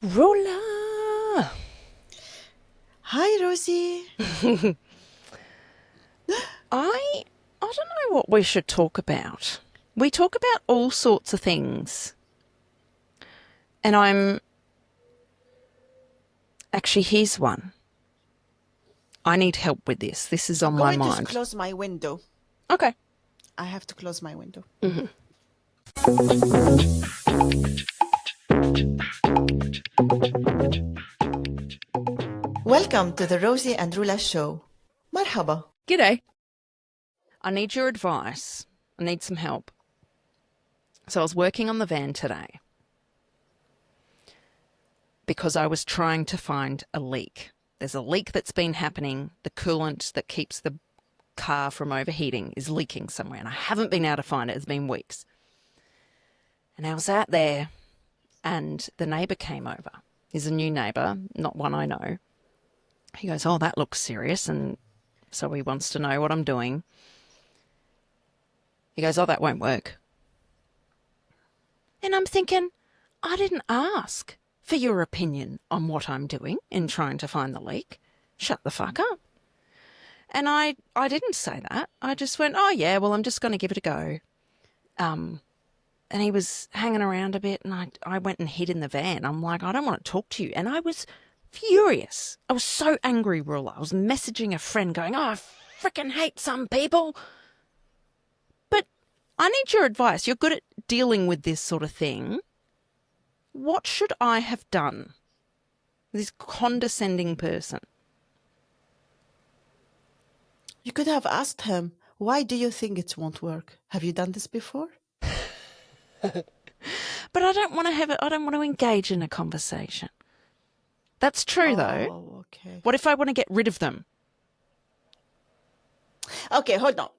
Roula! Hi, Rosie. I don't know what we should talk about. We talk about all sorts of things. And actually, here's one. I need help with this. This is on my I'm going mind. to close my window. Okay. I have to close my window. Mm-hmm. Welcome to the Rosie and Roula Show. Marhaba. G'day. I need your advice. I need some help. So I was working on the van today because I was trying to find a leak. There's a leak that's been happening. The coolant that keeps the car from overheating is leaking somewhere, and I haven't been able to find it. It's been weeks. And I was out there, and the neighbour came over. He's a new neighbour, not one I know. He goes, "Oh, that looks serious," and so he wants to know what I'm doing. He goes, "Oh, that won't work." And I'm thinking, I didn't ask for your opinion on what I'm doing in trying to find the leak. Shut the fuck up. And I didn't say that. I just went, "Oh, yeah, well, I'm just going to give it a go." And he was hanging around a bit, and I went and hid in the van. I'm like, "I don't want to talk to you." And I was furious. I was so angry, Rula. I was messaging a friend going, "Oh, I freaking hate some people." But I need your advice. You're good at dealing with this sort of thing. What should I have done? This condescending person. You could have asked him, why do you think it won't work? Have you done this before? But I don't want to have it. I don't want to engage in a conversation. That's true, though. Oh, okay. What if I want to get rid of them? Okay, hold on.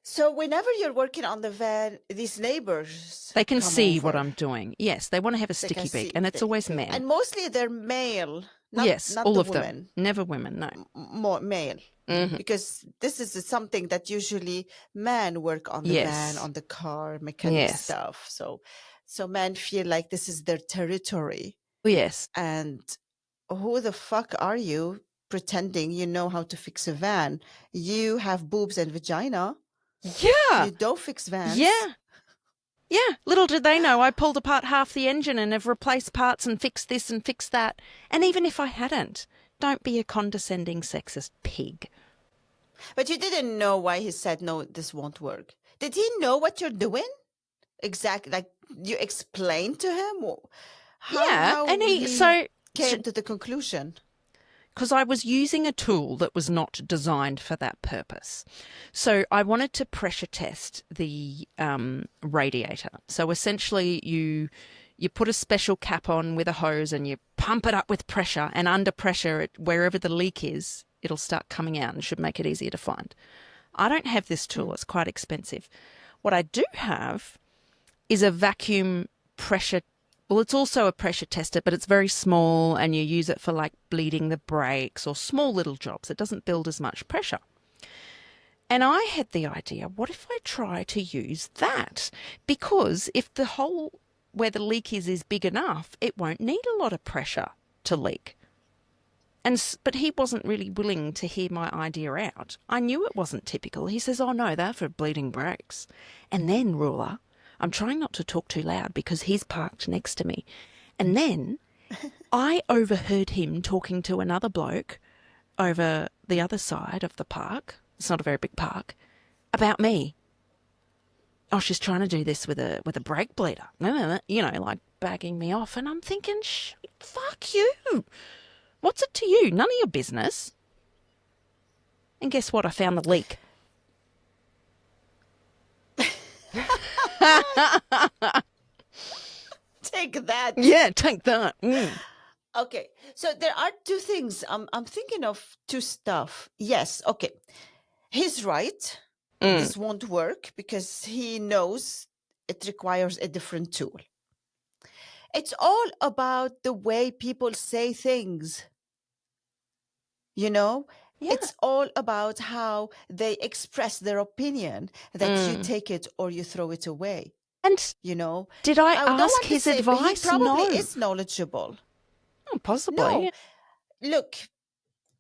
So whenever you're working on the van, these neighbors They can come see over. what I'm doing. Yes, they want to have a They sticky can beak, see. and it's always men. And mostly they're male, not yes, not all the of women. them. Never women, no. More male. Mm-hmm. Because this is something that usually men work on the Yes. van, on the car, mechanic Yes. stuff. So men feel like this is their territory. Yes. And who the fuck are you pretending you know how to fix a van? You have boobs and vagina. Yeah. You don't fix vans. Yeah. Yeah. Little did they know I pulled apart half the engine and have replaced parts and fixed this and fixed that. And even if I hadn't, don't be a condescending sexist pig. But you didn't know why he said, no, this won't work. Did he know what you're doing? Exactly. Like you explained to him? How and he came to the conclusion? Because I was using a tool that was not designed for that purpose. So I wanted to pressure test the radiator. So essentially you put a special cap on with a hose and you pump it up with pressure, and under pressure, wherever the leak is, it'll start coming out and should make it easier to find. I don't have this tool. It's quite expensive. What I do have is a vacuum pressure. Well, it's also a pressure tester, but it's very small, and you use it for like bleeding the brakes or small little jobs. It doesn't build as much pressure. And I had the idea, what if I try to use that? Because if the hole where the leak is big enough, it won't need a lot of pressure to leak. But he wasn't really willing to hear my idea out. I knew it wasn't typical. He says, "Oh, no, they're for bleeding brakes." And then, Ruler, I'm trying not to talk too loud because he's parked next to me. And then I overheard him talking to another bloke over the other side of the park. It's not a very big park. About me. "Oh, she's trying to do this with a brake bleeder." You know, like bagging me off. And I'm thinking, fuck you. What's it to you? None of your business. And guess what? I found the leak. Take that. Yeah, take that. Okay, so there are two things. I'm thinking of two stuff. Yes, okay. He's right. This won't work because he knows it requires a different tool. It's all about the way people say things. You know? Yeah. It's all about how they express their opinion, that you take it or you throw it away. And You know? did I don't ask want to his say, but advice? He probably No. is knowledgeable. Oh, possibly. No, look,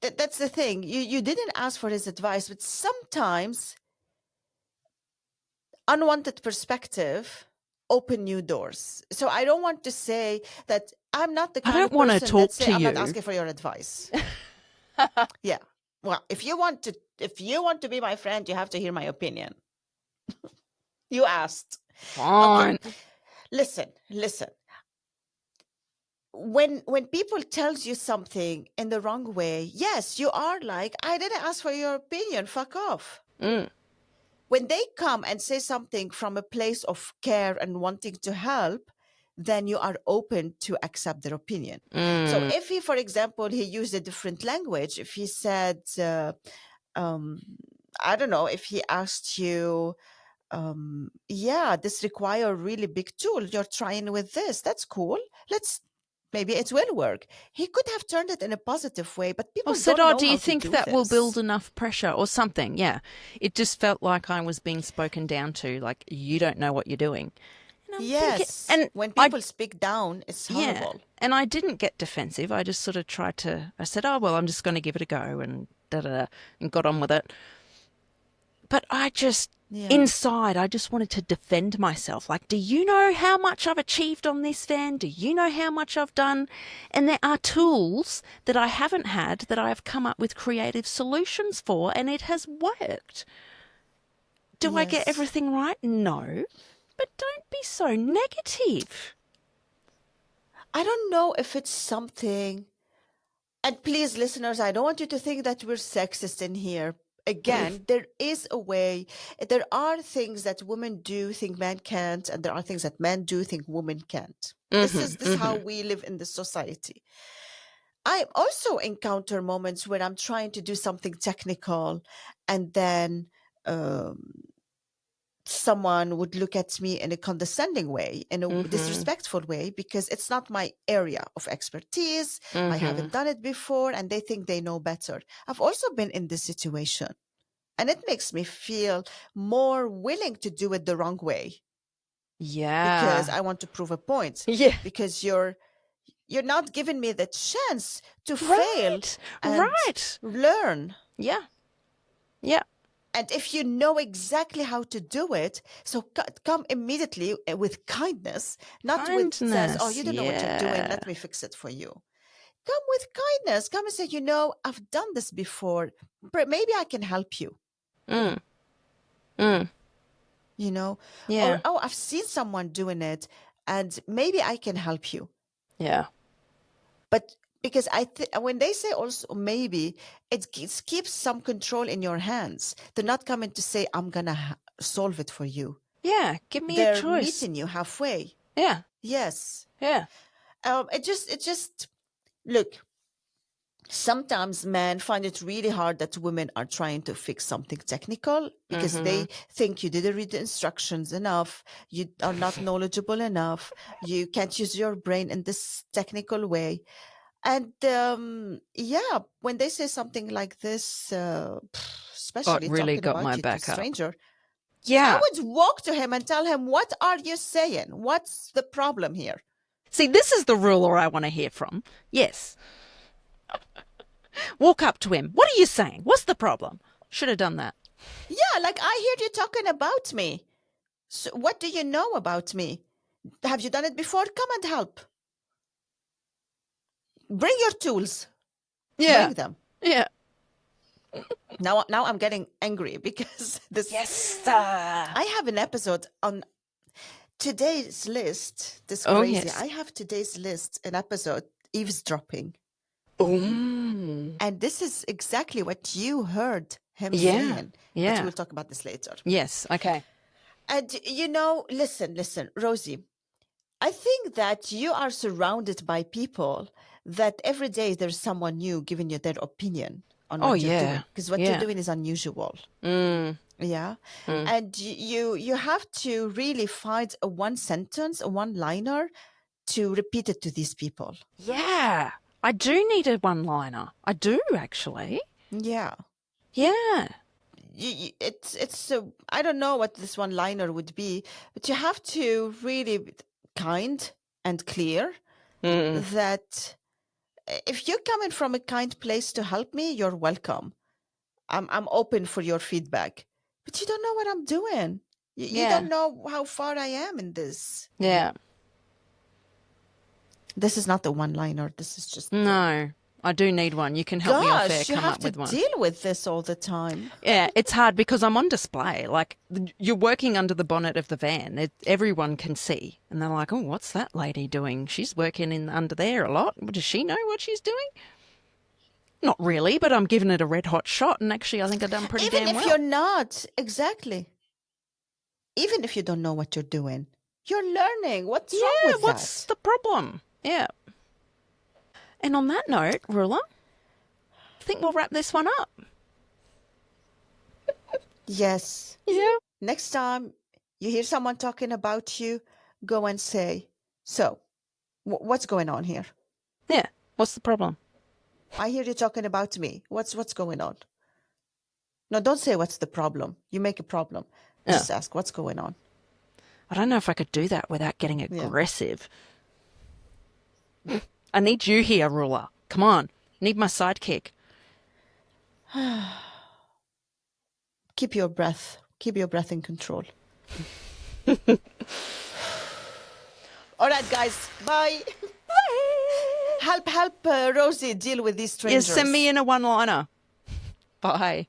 that's the thing. You didn't ask for his advice, but sometimes unwanted perspective open new doors. So I don't want to say that I'm not the I kind don't of want to person that talk say to I'm not you. asking for your advice. Yeah. Well, if you want to be my friend, you have to hear my opinion. You asked. Fine. Okay. Listen. When people tells you something in the wrong way, yes, you are like, I didn't ask for your opinion. Fuck off. Mm. When they come and say something from a place of care and wanting to help, then you are open to accept their opinion. So Mm. if he, for example, he used a different language, if he said, um, I don't know, if he asked you, yeah, this require a really big tool. You're trying with this. That's cool. Maybe it will work. He could have turned it in a positive way, but Or people said, don't oh, know do how you to think do that will build this. enough pressure or something? Yeah. It just felt like I was being spoken down to, like, you don't know what you're doing. And I'm thinking, Yes, and when I, people speak down, it's yeah. horrible. And I didn't get defensive. I just sort of I said, oh, well, I'm just going to give it a go and and got on with it. But Yeah. inside, I just wanted to defend myself. Like, do you know how much I've achieved on this van? Do you know how much I've done? And there are tools that I haven't had that I have come up with creative solutions for, and it has worked. Do I get Yes. everything right? No. But don't be so negative. I don't know if it's something, and please, listeners, I don't want you to think that we're sexist in here. Again, there is a way. There are things that women do think men can't, and there are things that men do think women can't. This is how we live in this society. I also encounter moments where I'm trying to do something technical, and then um, someone would look at me in a condescending way, in a disrespectful way, because it's not my area of expertise. I haven't done it before, and they think they know better. I've also been in this situation, and it makes me feel more willing to do it the wrong way because Yeah. I want to prove a point. Yeah. Because you're not giving me the chance to fail Right. and Right. learn. Yeah. Yeah. And if you know exactly how to do it, so come immediately with kindness, not with says, "Oh, Kindness. you don't know what you're doing. Yeah. Let me fix it for you." Come with kindness. Come and say, I've done this before. Maybe I can help you. Mm. Mm. Or Yeah. oh, I've seen someone doing it, and maybe I can help you. Yeah. But because when they say also maybe, it keeps some control in your hands. They're not coming to say, I'm gonna solve it for you. Yeah. Give me a They're choice. meeting you halfway. Yeah. Yes. Yeah. It just look. Sometimes men find it really hard that women are trying to fix something technical because they think you didn't read the instructions enough, you are not knowledgeable enough, you can't use your brain in this technical way. And yeah, when they say something like this, Oh, it especially really talking got my about you to a back up. stranger, I Yeah. would walk to him and tell him, what are you saying? What's the problem here? See, this is the ruler I want to hear from. Yes. Walk up to him. What are you saying? What's the problem? Should have done that. Yeah, like, I heard you talking about me. So what do you know about me? Have you done it before? Come and help. Bring your tools. Yeah. Bring them. Yeah. Now I'm getting angry because Yes. I have an episode on today's list. This Oh, crazy. yes. I have today's list, an episode, eavesdropping. Ooh. And this is exactly what you heard him Yeah. saying. But Yeah. we'll talk about this later. Yes. Okay. And listen, Rosie, I think that you are surrounded by people that every day there's someone new giving you their opinion on Oh, what you're yeah. doing, because what you're Yeah. doing is unusual. Mm. Yeah. Mm. And you have to really find a one sentence, a one liner to repeat it to these people. Yeah. I do need a one-liner. I do, actually. Yeah. Yeah. It's I don't know what this one liner would be, but you have to really be kind and clear Mm. that if you're coming from a kind place to help me, you're welcome. I'm open for your feedback. But you don't know what I'm doing. You Yeah. don't know how far I am in this. Yeah. This is not a one-liner. This is just... No, I do need one. You can help me off air, Gosh, you come have up to with one. deal with this all the time. Yeah, it's hard because I'm on display. Like, you're working under the bonnet of the van. Everyone can see. And they're like, oh, what's that lady doing? She's working under there a lot. Does she know what she's doing? Not really, but I'm giving it a red-hot shot. And actually, I think I've done pretty damn well. Even if you're not, exactly. Even if you don't know what you're doing, you're learning. What's wrong with that? What's the problem? Yeah. And on that note, Roula, I think we'll wrap this one up. Yes. Yeah. Next time you hear someone talking about you, go and say, so, what's going on here? Yeah. What's the problem? I hear you talking about me. What's going on? No, don't say what's the problem. You make a problem. Just ask what's going on. I don't know if I could do that without getting aggressive. I need you here, Roula. Come on. Need my sidekick. Keep your breath. Keep your breath in control. All right, guys. Bye. Help Rosie deal with these strangers. Yeah, send me in a one-liner. Bye.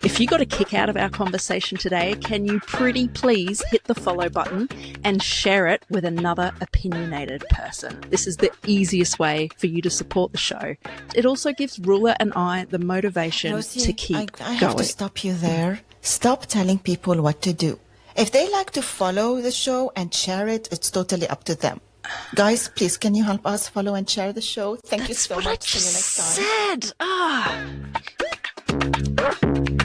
If you got a kick out of our conversation today, can you pretty please hit the follow button and share it with another opinionated person? This is the easiest way for you to support the show. It also gives Roula and I the motivation Rosie, to keep I have going. to stop you there. Stop telling people what to do. If they like to follow the show and share it, it's totally up to them. Guys, please, can you help us follow and share the show? Thank you so much. See you next time. Said.